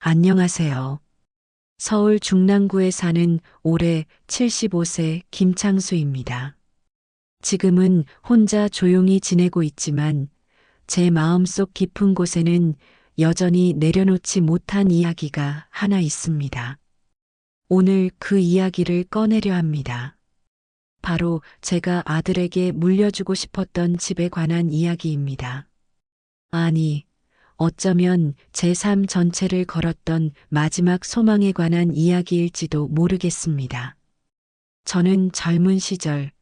안녕하세요. 서울 중랑구에 사는 올해 75세 김창수입니다. 지금은 혼자 조용히 지내고 있지만 제 마음속 깊은 곳에는 여전히 내려놓지 못한 이야기가 하나 있습니다. 오늘 그 이야기를 꺼내려 합니다. 바로 제가 아들에게 물려주고 싶었던 집에 관한 이야기입니다. 아니, 어쩌면 제 삶 전체를 걸었던 마지막 소망에 관한 이야기일지도 모르겠습니다. 저는 젊은 시절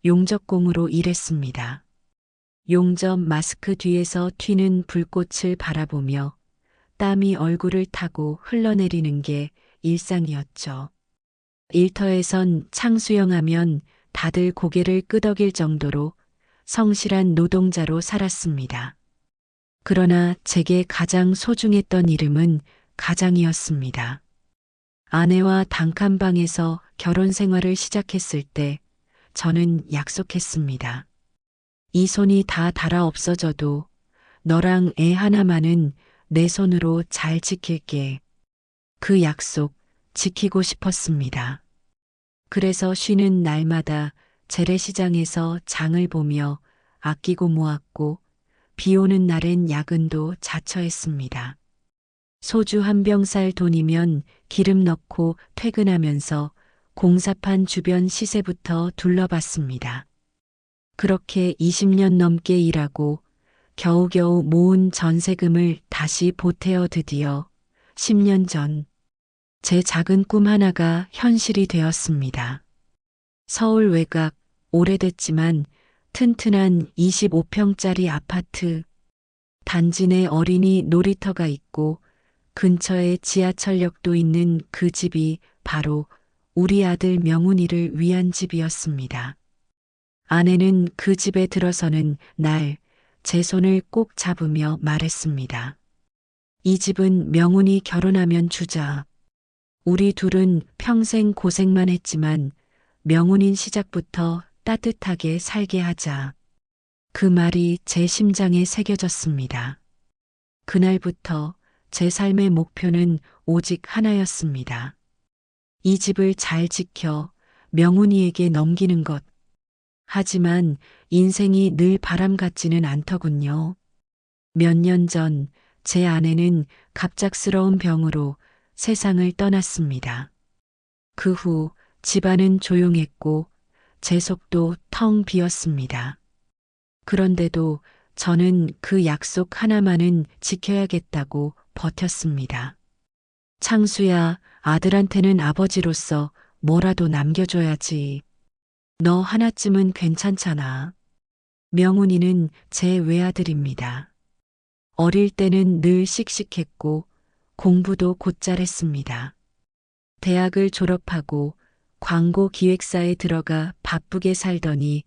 용접공으로 일했습니다. 용접 마스크 뒤에서 튀는 불꽃을 바라보며 땀이 얼굴을 타고 흘러내리는 게 일상이었죠. 일터에선 창수형 하면 다들 고개를 끄덕일 정도로 성실한 노동자로 살았습니다. 그러나 제게 가장 소중했던 이름은 가장이었습니다. 아내와 단칸방에서 결혼 생활을 시작했을 때 저는 약속했습니다. 이 손이 다 닳아 없어져도 너랑 애 하나만은 내 손으로 잘 지킬게. 그 약속 지키고 싶었습니다. 그래서 쉬는 날마다 재래시장에서 장을 보며 아끼고 모았고 비 오는 날엔 야근도 자처했습니다. 소주 한 병 살 돈이면 기름 넣고 퇴근하면서 공사판 주변 시세부터 둘러봤습니다. 그렇게 20년 넘게 일하고 겨우겨우 모은 전세금을 다시 보태어 드디어 10년 전 제 작은 꿈 하나가 현실이 되었습니다. 서울 외곽 오래됐지만 튼튼한 25평짜리 아파트. 단지 내 어린이 놀이터가 있고 근처에 지하철역도 있는 그 집이 바로 우리 아들 명훈이를 위한 집이었습니다. 아내는 그 집에 들어서는 날 제 손을 꼭 잡으며 말했습니다. 이 집은 명훈이 결혼하면 주자. 우리 둘은 평생 고생만 했지만 명훈인 시작부터 따뜻하게 살게 하자. 그 말이 제 심장에 새겨졌습니다. 그날부터 제 삶의 목표는 오직 하나였습니다. 이 집을 잘 지켜 명훈이에게 넘기는 것. 하지만 인생이 늘 바람 같지는 않더군요. 몇 년 전 제 아내는 갑작스러운 병으로 세상을 떠났습니다. 그 후 집안은 조용했고 제 속도 텅 비었습니다. 그런데도 저는 그 약속 하나만은 지켜야겠다고 버텼습니다. 창수야, 아들한테는 아버지로서 뭐라도 남겨줘야지. 너 하나쯤은 괜찮잖아. 명훈이는 제 외아들입니다. 어릴 때는 늘 씩씩했고 공부도 곧잘 했습니다. 대학을 졸업하고 광고 기획사에 들어가 바쁘게 살더니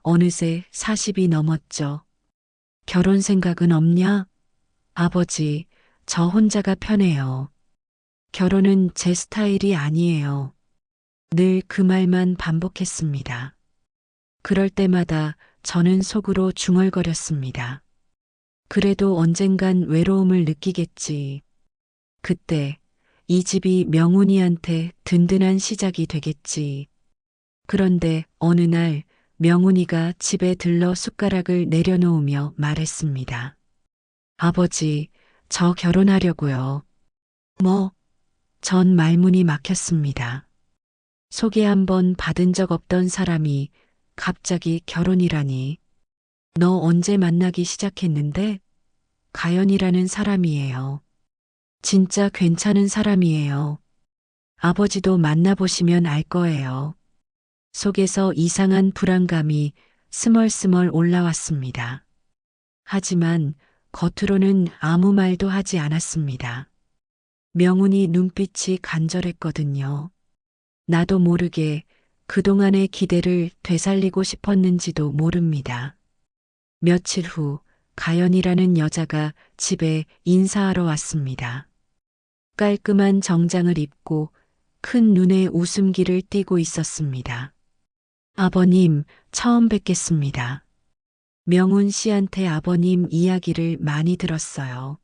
어느새 40이 넘었죠. 결혼 생각은 없냐? 아버지, 저 혼자가 편해요. 결혼은 제 스타일이 아니에요. 늘 그 말만 반복했습니다. 그럴 때마다 저는 속으로 중얼거렸습니다. 그래도 언젠간 외로움을 느끼겠지. 그때 이 집이 명훈이한테 든든한 시작이 되겠지. 그런데 어느 날 명훈이가 집에 들러 숟가락을 내려놓으며 말했습니다. 아버지, 저 결혼하려고요. 뭐? 전 말문이 막혔습니다. 소개 한번 받은 적 없던 사람이 갑자기 결혼이라니. 너 언제 만나기 시작했는데? 가연이라는 사람이에요. 진짜 괜찮은 사람이에요. 아버지도 만나보시면 알 거예요. 속에서 이상한 불안감이 스멀스멀 올라왔습니다. 하지만 겉으로는 아무 말도 하지 않았습니다. 명훈이 눈빛이 간절했거든요. 나도 모르게 그동안의 기대를 되살리고 싶었는지도 모릅니다. 며칠 후 가연이라는 여자가 집에 인사하러 왔습니다. 깔끔한 정장을 입고 큰 눈에 웃음기를 띠고 있었습니다. 아버님, 처음 뵙겠습니다. 명훈 씨한테 아버님 이야기를 많이 들었어요.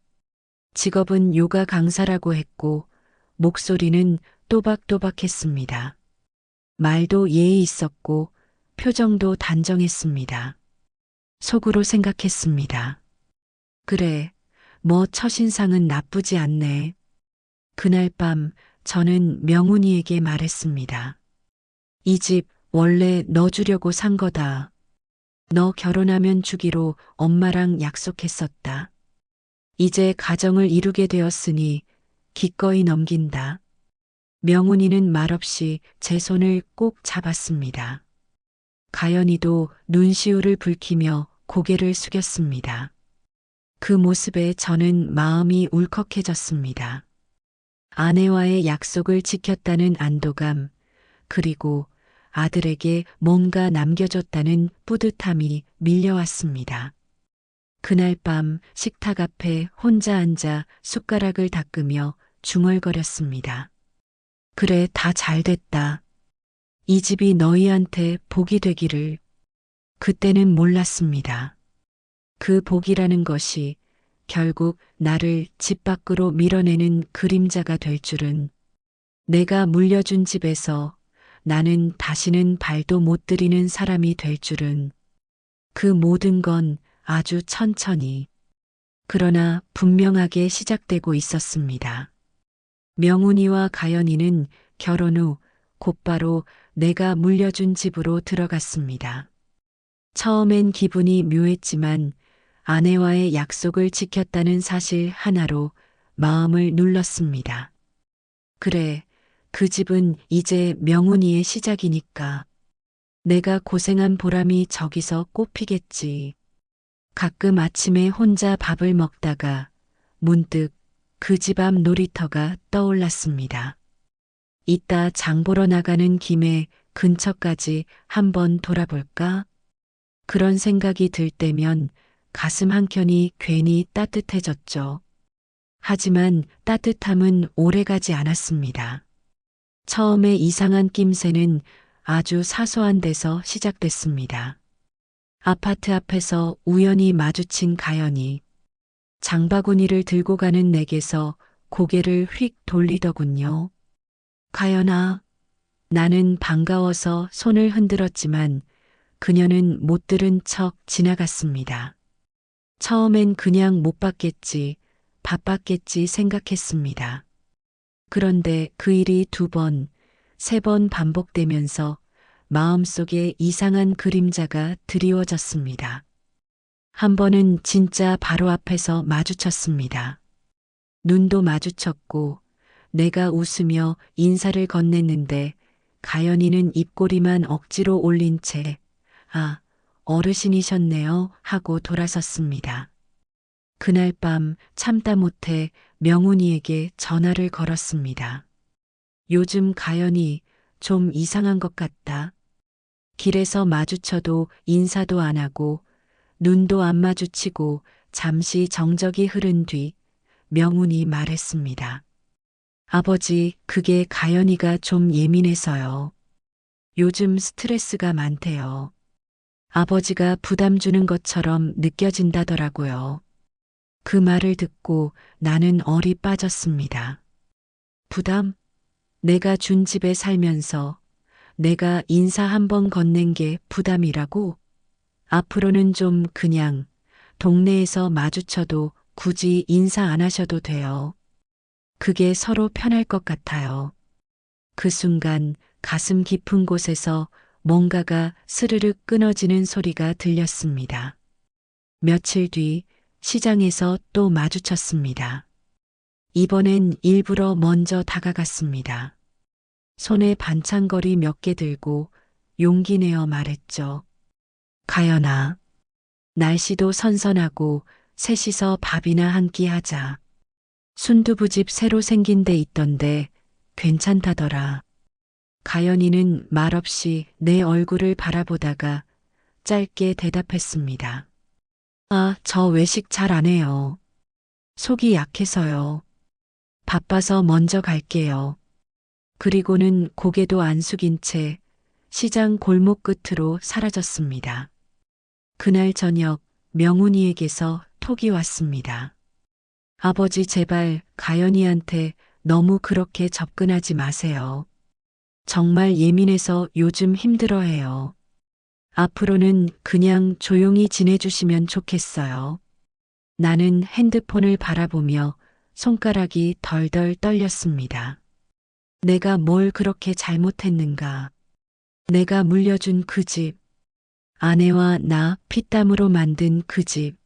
직업은 요가 강사라고 했고 목소리는 또박또박했습니다. 말도 예의 있었고 표정도 단정했습니다. 속으로 생각했습니다. 그래, 뭐 첫인상은 나쁘지 않네. 그날 밤 저는 명훈이에게 말했습니다. 이 집 원래 너 주려고 산 거다. 너 결혼하면 주기로 엄마랑 약속했었다. 이제 가정을 이루게 되었으니 기꺼이 넘긴다. 명훈이는 말없이 제 손을 꼭 잡았습니다. 가연이도 눈시울을 붉히며 고개를 숙였습니다. 그 모습에 저는 마음이 울컥해졌습니다. 아내와의 약속을 지켰다는 안도감, 그리고 아들에게 뭔가 남겨줬다는 뿌듯함이 밀려왔습니다. 그날 밤 식탁 앞에 혼자 앉아 숟가락을 닦으며 중얼거렸습니다. 그래, 다 잘됐다. 이 집이 너희한테 복이 되기를. 그때는 몰랐습니다. 그 복이라는 것이 결국 나를 집 밖으로 밀어내는 그림자가 될 줄은, 내가 물려준 집에서 나는 다시는 발도 못 들이는 사람이 될 줄은, 그 모든 건 아주 천천히, 그러나 분명하게 시작되고 있었습니다. 명훈이와 가연이는 결혼 후 곧바로 내가 물려준 집으로 들어갔습니다. 처음엔 기분이 묘했지만 아내와의 약속을 지켰다는 사실 하나로 마음을 눌렀습니다. 그래, 그 집은 이제 명훈이의 시작이니까. 내가 고생한 보람이 저기서 꽃피겠지. 가끔 아침에 혼자 밥을 먹다가 문득 그 집 앞 놀이터가 떠올랐습니다. 이따 장 보러 나가는 김에 근처까지 한번 돌아볼까? 그런 생각이 들 때면 가슴 한켠이 괜히 따뜻해졌죠. 하지만 따뜻함은 오래가지 않았습니다. 처음에 이상한 낌새는 아주 사소한 데서 시작됐습니다. 아파트 앞에서 우연히 마주친 가연이 장바구니를 들고 가는 내게서 고개를 휙 돌리더군요. 가연아, 나는 반가워서 손을 흔들었지만 그녀는 못 들은 척 지나갔습니다. 처음엔 그냥 못 봤겠지, 바빴겠지 생각했습니다. 그런데 그 일이 2번, 3번 반복되면서 마음속에 이상한 그림자가 드리워졌습니다. 한 번은 진짜 바로 앞에서 마주쳤습니다. 눈도 마주쳤고 내가 웃으며 인사를 건넸는데 가연이는 입꼬리만 억지로 올린 채 아, 어르신이셨네요 하고 돌아섰습니다. 그날 밤 참다 못해 명훈이에게 전화를 걸었습니다. 요즘 가연이 좀 이상한 것 같다. 길에서 마주쳐도 인사도 안 하고 눈도 안 마주치고 잠시 정적이 흐른 뒤 명훈이 말했습니다. 아버지, 그게 가연이가 좀 예민해서요. 요즘 스트레스가 많대요. 아버지가 부담 주는 것처럼 느껴진다더라고요. 그 말을 듣고 나는 얼이 빠졌습니다. 부담? 내가 준 집에 살면서 내가 인사 한 번 건넨 게 부담이라고? 앞으로는 좀 그냥 동네에서 마주쳐도 굳이 인사 안 하셔도 돼요. 그게 서로 편할 것 같아요. 그 순간 가슴 깊은 곳에서 뭔가가 스르륵 끊어지는 소리가 들렸습니다. 며칠 뒤 시장에서 또 마주쳤습니다. 이번엔 일부러 먼저 다가갔습니다. 손에 반창거리 몇 개 들고 용기 내어 말했죠. 가연아, 날씨도 선선하고 셋이서 밥이나 한 끼 하자. 순두부집 새로 생긴 데 있던데 괜찮다더라. 가연이는 말없이 내 얼굴을 바라보다가 짧게 대답했습니다. 아, 저 외식 잘 안 해요. 속이 약해서요. 바빠서 먼저 갈게요. 그리고는 고개도 안 숙인 채 시장 골목 끝으로 사라졌습니다. 그날 저녁 명훈이에게서 톡이 왔습니다. 아버지 제발 가연이한테 너무 그렇게 접근하지 마세요. 정말 예민해서 요즘 힘들어해요. 앞으로는 그냥 조용히 지내주시면 좋겠어요. 나는 핸드폰을 바라보며 손가락이 덜덜 떨렸습니다. 내가 뭘 그렇게 잘못했는가? 내가 물려준 그 집, 아내와 나 피땀으로 만든 그 집,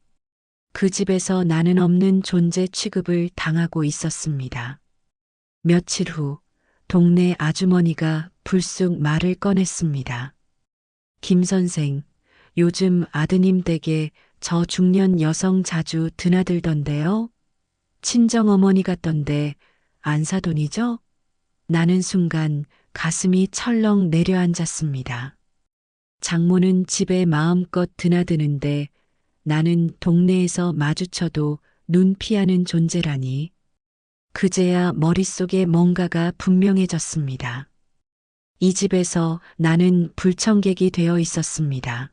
그 집에서 나는 없는 존재 취급을 당하고 있었습니다. 며칠 후, 동네 아주머니가 불쑥 말을 꺼냈습니다. 김 선생, 요즘 아드님 댁에 저 중년 여성 자주 드나들던데요? 친정어머니 같던데 안사돈이죠? 나는 순간 가슴이 철렁 내려앉았습니다. 장모는 집에 마음껏 드나드는데 나는 동네에서 마주쳐도 눈 피하는 존재라니. 그제야 머릿속에 뭔가가 분명해졌습니다. 이 집에서 나는 불청객이 되어 있었습니다.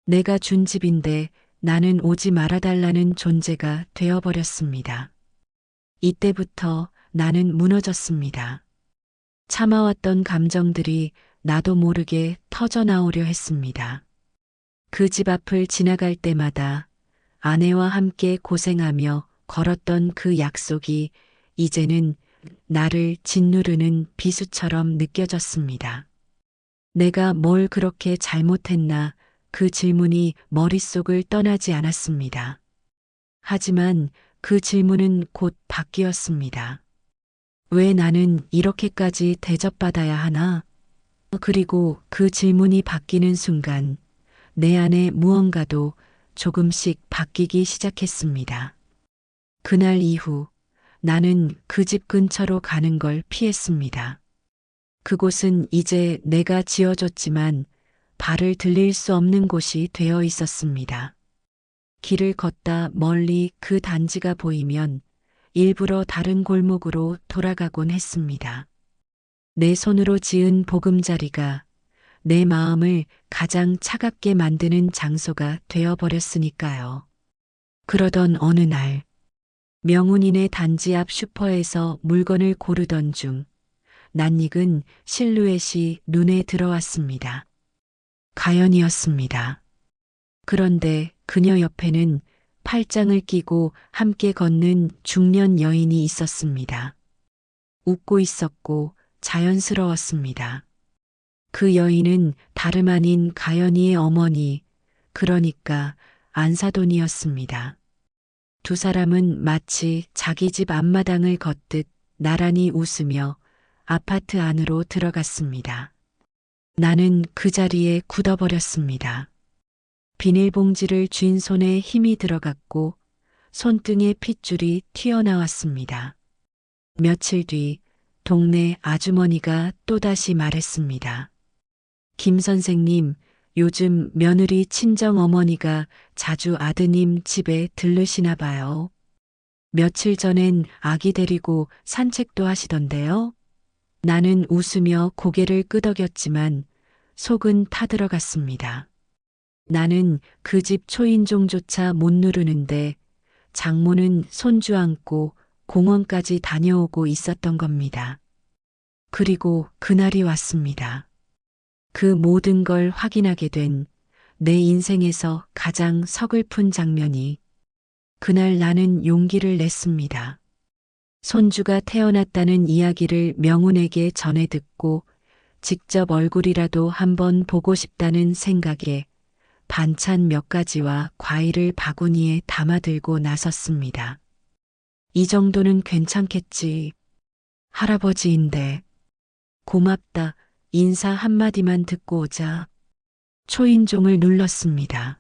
내가 준 집인데 나는 오지 말아달라는 존재가 되어버렸습니다. 이때부터 나는 무너졌습니다. 참아왔던 감정들이 나도 모르게 터져나오려 했습니다. 그 집 앞을 지나갈 때마다 아내와 함께 고생하며 걸었던 그 약속이 이제는 나를 짓누르는 비수처럼 느껴졌습니다. 내가 뭘 그렇게 잘못했나 그 질문이 머릿속을 떠나지 않았습니다. 하지만 그 질문은 곧 바뀌었습니다. 왜 나는 이렇게까지 대접받아야 하나? 그리고 그 질문이 바뀌는 순간 내 안에 무언가도 조금씩 바뀌기 시작했습니다. 그날 이후 나는 그 집 근처로 가는 걸 피했습니다. 그곳은 이제 내가 지어줬지만 발을 들릴 수 없는 곳이 되어 있었습니다. 길을 걷다 멀리 그 단지가 보이면 일부러 다른 골목으로 돌아가곤 했습니다. 내 손으로 지은 보금자리가 내 마음을 가장 차갑게 만드는 장소가 되어버렸으니까요. 그러던 어느 날, 명운이네 단지 앞 슈퍼에서 물건을 고르던 중 낯익은 실루엣이 눈에 들어왔습니다. 가연이었습니다. 그런데 그녀 옆에는 팔짱을 끼고 함께 걷는 중년 여인이 있었습니다. 웃고 있었고 자연스러웠습니다. 그 여인은 다름 아닌 가연이의 어머니, 그러니까 안사돈이었습니다. 두 사람은 마치 자기 집 앞마당을 걷듯 나란히 웃으며 아파트 안으로 들어갔습니다. 나는 그 자리에 굳어버렸습니다. 비닐봉지를 쥔 손에 힘이 들어갔고 손등에 핏줄이 튀어나왔습니다. 며칠 뒤 동네 아주머니가 또다시 말했습니다. 김 선생님, 요즘 며느리 친정어머니가 자주 아드님 집에 들르시나 봐요. 며칠 전엔 아기 데리고 산책도 하시던데요. 나는 웃으며 고개를 끄덕였지만 속은 타들어갔습니다. 나는 그 집 초인종조차 못 누르는데 장모는 손주 안고 공원까지 다녀오고 있었던 겁니다. 그리고 그날이 왔습니다. 그 모든 걸 확인하게 된 내 인생에서 가장 서글픈 장면이 그날 나는 용기를 냈습니다. 손주가 태어났다는 이야기를 명운에게 전해 듣고 직접 얼굴이라도 한번 보고 싶다는 생각에 반찬 몇 가지와 과일을 바구니에 담아들고 나섰습니다. 이 정도는 괜찮겠지. 할아버지인데. 고맙다. 인사 한마디만 듣고 오자. 초인종을 눌렀습니다.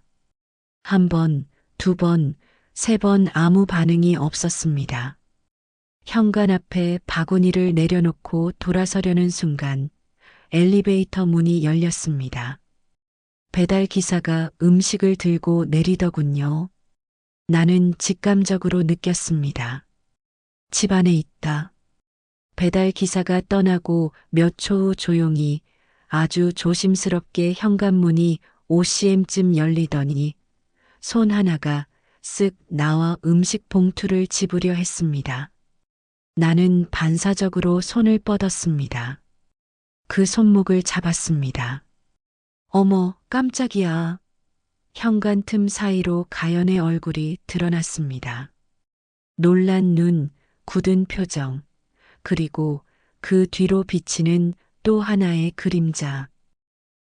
한 번, 두 번, 세 번 아무 반응이 없었습니다. 현관 앞에 바구니를 내려놓고 돌아서려는 순간 엘리베이터 문이 열렸습니다. 배달 기사가 음식을 들고 내리더군요. 나는 직감적으로 느꼈습니다. 집 안에 있다. 배달 기사가 떠나고 몇 초 후 조용히 아주 조심스럽게 현관문이 5cm쯤 열리더니 손 하나가 쓱 나와 음식 봉투를 집으려 했습니다. 나는 반사적으로 손을 뻗었습니다. 그 손목을 잡았습니다. 어머, 깜짝이야. 현관 틈 사이로 가연의 얼굴이 드러났습니다. 놀란 눈, 굳은 표정, 그리고 그 뒤로 비치는 또 하나의 그림자.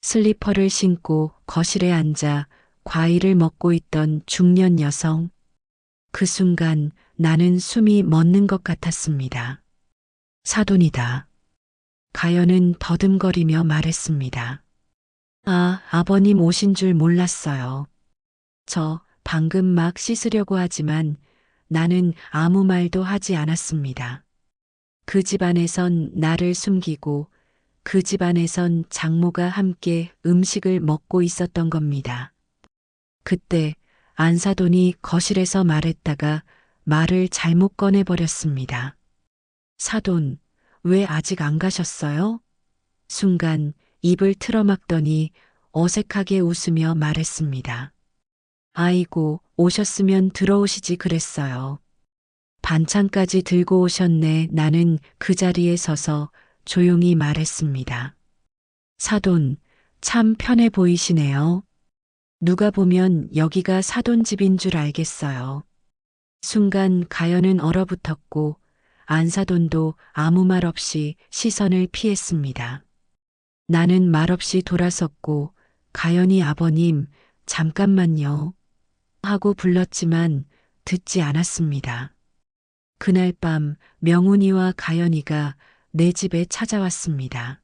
슬리퍼를 신고 거실에 앉아 과일을 먹고 있던 중년 여성. 그 순간 나는 숨이 멎는 것 같았습니다. 사돈이다. 가연은 더듬거리며 말했습니다. 아, 아버님 오신 줄 몰랐어요. 저 방금 막 씻으려고 하지만 나는 아무 말도 하지 않았습니다. 그 집안에선 나를 숨기고 그 집안에선 장모가 함께 음식을 먹고 있었던 겁니다. 그때 안사돈이 거실에서 말했다가 말을 잘못 꺼내버렸습니다. 사돈, 왜 아직 안 가셨어요? 순간 입을 틀어막더니 어색하게 웃으며 말했습니다. 아이고, 오셨으면 들어오시지 그랬어요. 반찬까지 들고 오셨네. 나는 그 자리에 서서 조용히 말했습니다. 사돈, 참 편해 보이시네요. 누가 보면 여기가 사돈 집인 줄 알겠어요. 순간 가연은 얼어붙었고 안사돈도 아무 말 없이 시선을 피했습니다. 나는 말없이 돌아섰고 가연이 아버님, 잠깐만요. 하고 불렀지만 듣지 않았습니다. 그날 밤 명훈이와 가연이가 내 집에 찾아왔습니다.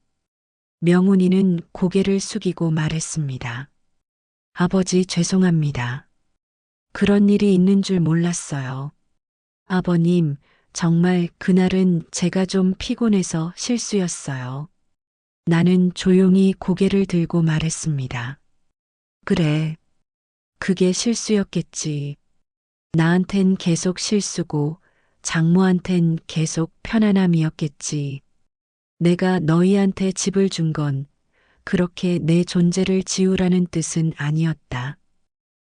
명훈이는 고개를 숙이고 말했습니다. 아버지 죄송합니다. 그런 일이 있는 줄 몰랐어요. 아버님, 정말 그날은 제가 좀 피곤해서 실수였어요. 나는 조용히 고개를 들고 말했습니다. 그래. 그게 실수였겠지. 나한텐 계속 실수고 장모한텐 계속 편안함이었겠지. 내가 너희한테 집을 준 건 그렇게 내 존재를 지우라는 뜻은 아니었다.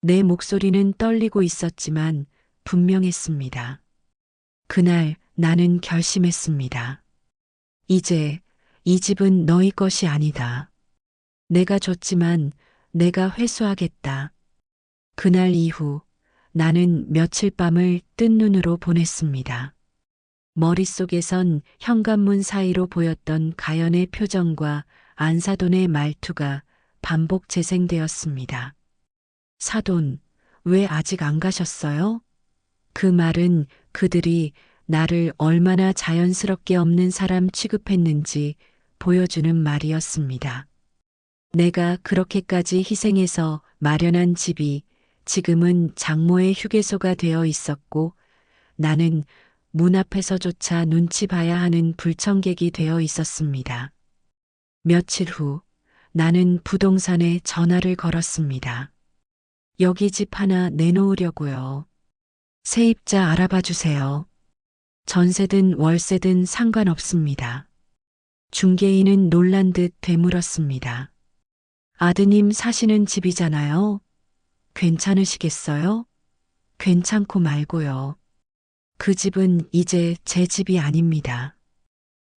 내 목소리는 떨리고 있었지만 분명했습니다. 그날 나는 결심했습니다. 이제 이 집은 너희 것이 아니다. 내가 줬지만 내가 회수하겠다. 그날 이후 나는 며칠 밤을 뜬 눈으로 보냈습니다. 머릿속에선 현관문 사이로 보였던 가연의 표정과 안사돈의 말투가 반복 재생되었습니다. 사돈, 왜 아직 안 가셨어요? 그 말은 그들이 나를 얼마나 자연스럽게 없는 사람 취급했는지 보여주는 말이었습니다. 내가 그렇게까지 희생해서 마련한 집이 지금은 장모의 휴게소가 되어 있었고 나는 문 앞에서조차 눈치 봐야 하는 불청객이 되어 있었습니다. 며칠 후 나는 부동산에 전화를 걸었습니다. 여기 집 하나 내놓으려고요. 세입자 알아봐 주세요. 전세든 월세든 상관없습니다. 중개인은 놀란 듯 되물었습니다. 아드님 사시는 집이잖아요. 괜찮으시겠어요? 괜찮고 말고요. 그 집은 이제 제 집이 아닙니다.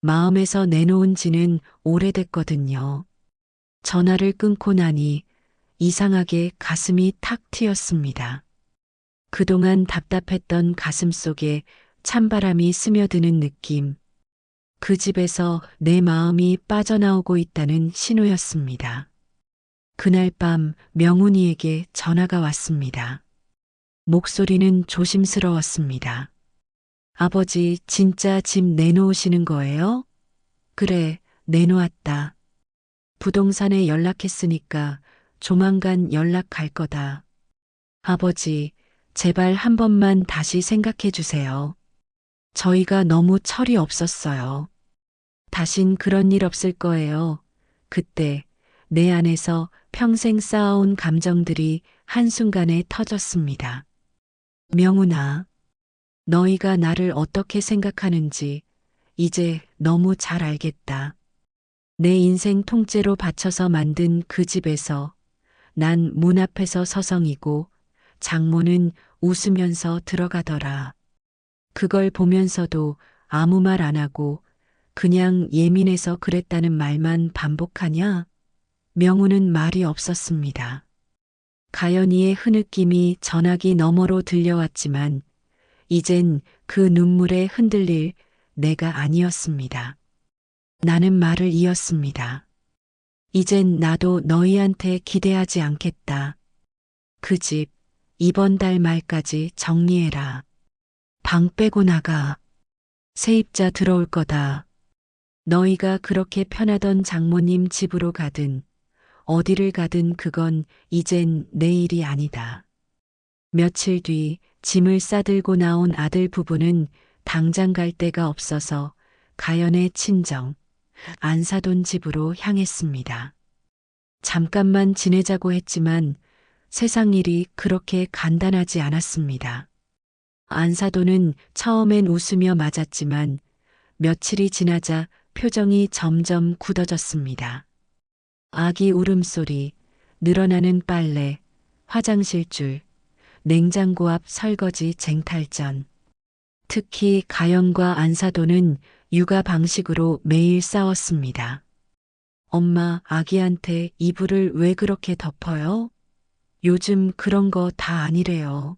마음에서 내놓은 지는 오래됐거든요. 전화를 끊고 나니 이상하게 가슴이 탁 트였습니다. 그동안 답답했던 가슴 속에 찬바람이 스며드는 느낌. 그 집에서 내 마음이 빠져나오고 있다는 신호였습니다. 그날 밤 명훈이에게 전화가 왔습니다. 목소리는 조심스러웠습니다. 아버지 진짜 집 내놓으시는 거예요? 그래, 내놓았다. 부동산에 연락했으니까 조만간 연락 갈 거다. 아버지, 제발 한 번만 다시 생각해 주세요. 저희가 너무 철이 없었어요. 다신 그런 일 없을 거예요. 그때 내 안에서 평생 쌓아온 감정들이 한순간에 터졌습니다. 명훈아, 너희가 나를 어떻게 생각하는지 이제 너무 잘 알겠다. 내 인생 통째로 바쳐서 만든 그 집에서 난 문 앞에서 서성이고 장모는 웃으면서 들어가더라. 그걸 보면서도 아무 말 안 하고 그냥 예민해서 그랬다는 말만 반복하냐? 명우는 말이 없었습니다. 가연이의 흐느낌이 전화기 너머로 들려왔지만 이젠 그 눈물에 흔들릴 내가 아니었습니다. 나는 말을 이었습니다. 이젠 나도 너희한테 기대하지 않겠다. 그 집 이번 달 말까지 정리해라. 방 빼고 나가. 세입자 들어올 거다. 너희가 그렇게 편하던 장모님 집으로 가든 어디를 가든 그건 이젠 내 일이 아니다. 며칠 뒤 짐을 싸들고 나온 아들 부부는 당장 갈 데가 없어서 가연의 친정 안사돈 집으로 향했습니다. 잠깐만 지내자고 했지만 세상 일이 그렇게 간단하지 않았습니다. 안사돈은 처음엔 웃으며 맞았지만 며칠이 지나자 표정이 점점 굳어졌습니다. 아기 울음소리, 늘어나는 빨래, 화장실 줄, 냉장고 앞 설거지 쟁탈전. 특히 가연과 안사돈은 육아 방식으로 매일 싸웠습니다. 엄마, 아기한테 이불을 왜 그렇게 덮어요? 요즘 그런 거 다 아니래요.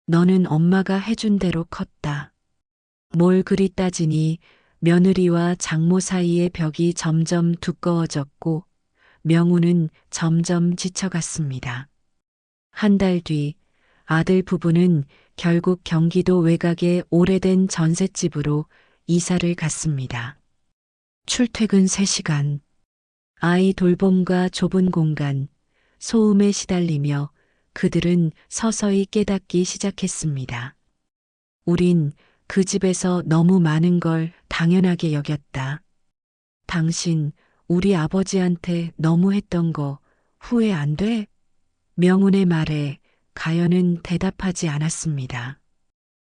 너는 엄마가 해준 대로 컸다. 뭘 그리 따지니 며느리와 장모 사이의 벽이 점점 두꺼워졌고 명우는 점점 지쳐갔습니다. 한 달 뒤 아들 부부는 결국 경기도 외곽의 오래된 전셋집으로 이사를 갔습니다. 출퇴근 3시간, 아이 돌봄과 좁은 공간, 소음에 시달리며 그들은 서서히 깨닫기 시작했습니다. 우린 그 집에서 너무 많은 걸 당연하게 여겼다. 당신, 우리 아버지한테 너무 했던 거 후회 안 돼? 명운의 말에 가연은 대답하지 않았습니다.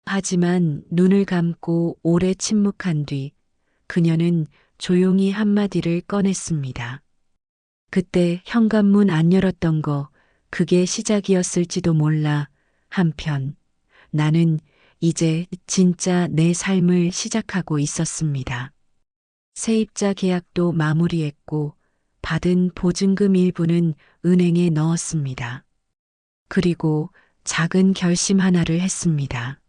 하지만 눈을 감고 오래 침묵한 뒤 그녀는 조용히 한마디를 꺼냈습니다. 그때 현관문 안 열었던 거 그게 시작이었을지도 몰라. 한편 나는 이제 진짜 내 삶을 시작하고 있었습니다. 세입자 계약도 마무리했고 받은 보증금 일부는 은행에 넣었습니다. 그리고 작은 결심 하나를 했습니다.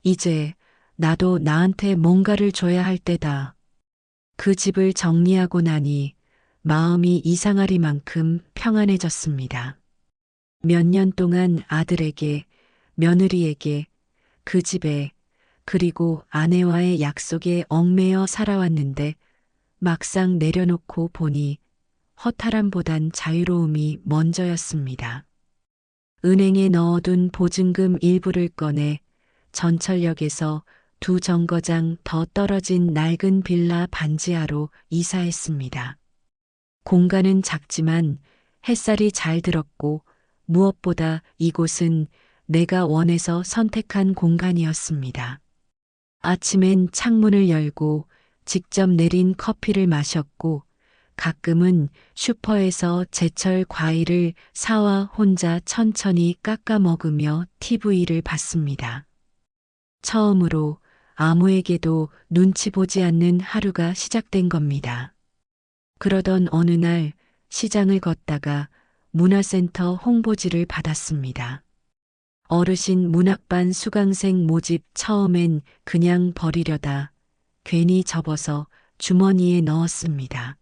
이제 나도 나한테 뭔가를 줘야 할 때다. 그 집을 정리하고 나니 마음이 이상하리만큼 평안해졌습니다. 몇 년 동안 아들에게, 며느리에게, 그 집에, 그리고 아내와의 약속에 얽매여 살아왔는데 막상 내려놓고 보니 허탈함보단 자유로움이 먼저였습니다. 은행에 넣어둔 보증금 일부를 꺼내 전철역에서 2정거장 더 떨어진 낡은 빌라 반지하로 이사했습니다. 공간은 작지만 햇살이 잘 들었고 무엇보다 이곳은 내가 원해서 선택한 공간이었습니다. 아침엔 창문을 열고 직접 내린 커피를 마셨고 가끔은 슈퍼에서 제철 과일을 사와 혼자 천천히 깎아 먹으며 TV를 봤습니다. 처음으로 아무에게도 눈치 보지 않는 하루가 시작된 겁니다. 그러던 어느 날 시장을 걷다가 문화센터 홍보지를 받았습니다. 어르신 문학반 수강생 모집 처음엔 그냥 버리려다 괜히 접어서 주머니에 넣었습니다.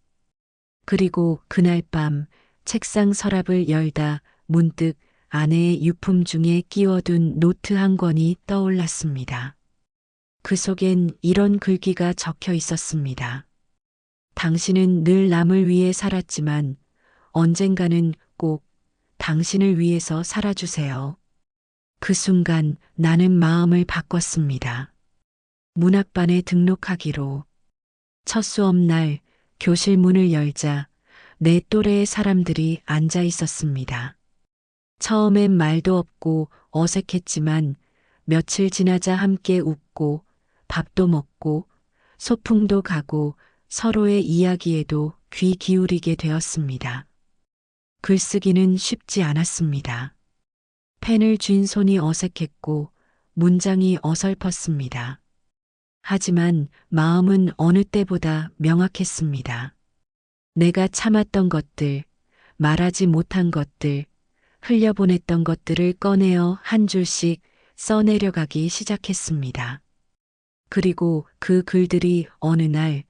그리고 그날 밤 책상 서랍을 열다 문득 아내의 유품 중에 끼워둔 노트 한 권이 떠올랐습니다. 그 속엔 이런 글귀가 적혀 있었습니다. 당신은 늘 남을 위해 살았지만 언젠가는 꼭 당신을 위해서 살아주세요. 그 순간 나는 마음을 바꿨습니다. 문학반에 등록하기로. 첫 수업날 교실 문을 열자 내 또래의 사람들이 앉아 있었습니다. 처음엔 말도 없고 어색했지만 며칠 지나자 함께 웃고 밥도 먹고 소풍도 가고 서로의 이야기에도 귀 기울이게 되었습니다. 글쓰기는 쉽지 않았습니다. 펜을 쥔 손이 어색했고 문장이 어설펐습니다. 하지만 마음은 어느 때보다 명확했습니다. 내가 참았던 것들, 말하지 못한 것들, 흘려보냈던 것들을 꺼내어 한 줄씩 써내려가기 시작했습니다. 그리고 그 글들이 어느 날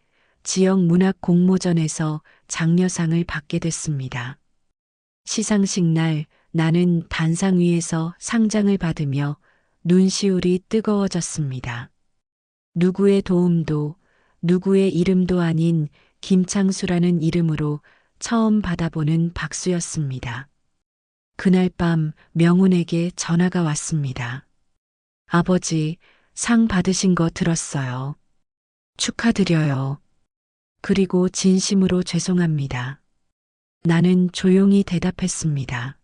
지역 문학 공모전에서 장려상을 받게 됐습니다. 시상식 날 나는 단상 위에서 상장을 받으며 눈시울이 뜨거워졌습니다. 누구의 도움도 누구의 이름도 아닌 김창수라는 이름으로 처음 받아보는 박수였습니다. 그날 밤 명훈에게 전화가 왔습니다. 아버지, 상 받으신 거 들었어요. 축하드려요. 그리고 진심으로 죄송합니다. 나는 조용히 대답했습니다.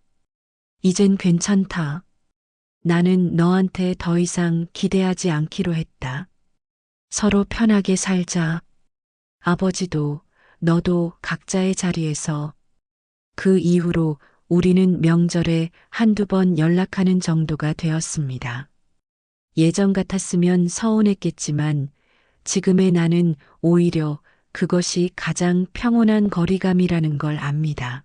이젠 괜찮다. 나는 너한테 더 이상 기대하지 않기로 했다. 서로 편하게 살자. 아버지도 너도 각자의 자리에서. 그 이후로 우리는 명절에 한두 번 연락하는 정도가 되었습니다. 예전 같았으면 서운했겠지만 지금의 나는 오히려 그것이 가장 평온한 거리감이라는 걸 압니다.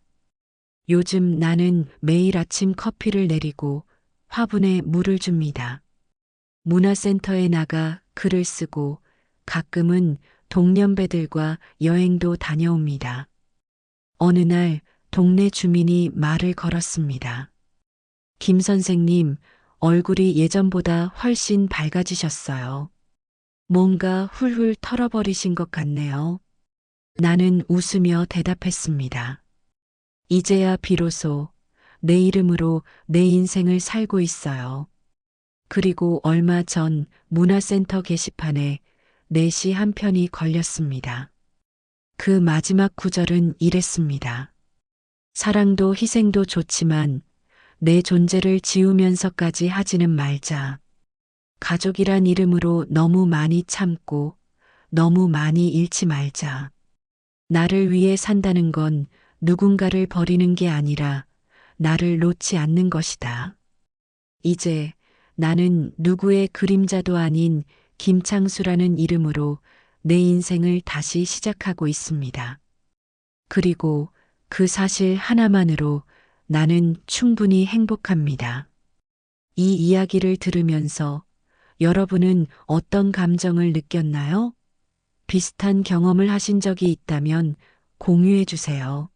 요즘 나는 매일 아침 커피를 내리고 화분에 물을 줍니다. 문화센터에 나가 글을 쓰고 가끔은 동년배들과 여행도 다녀옵니다. 어느 날 동네 주민이 말을 걸었습니다. 김 선생님, 얼굴이 예전보다 훨씬 밝아지셨어요. 뭔가 훌훌 털어버리신 것 같네요. 나는 웃으며 대답했습니다. 이제야 비로소 내 이름으로 내 인생을 살고 있어요. 그리고 얼마 전 문화센터 게시판에 내 시 한 편이 걸렸습니다. 그 마지막 구절은 이랬습니다. 사랑도 희생도 좋지만 내 존재를 지우면서까지 하지는 말자. 가족이란 이름으로 너무 많이 참고 너무 많이 잃지 말자. 나를 위해 산다는 건 누군가를 버리는 게 아니라 나를 놓지 않는 것이다. 이제 나는 누구의 그림자도 아닌 김창수라는 이름으로 내 인생을 다시 시작하고 있습니다. 그리고 그 사실 하나만으로 나는 충분히 행복합니다. 이 이야기를 들으면서 여러분은 어떤 감정을 느꼈나요? 비슷한 경험을 하신 적이 있다면 공유해 주세요.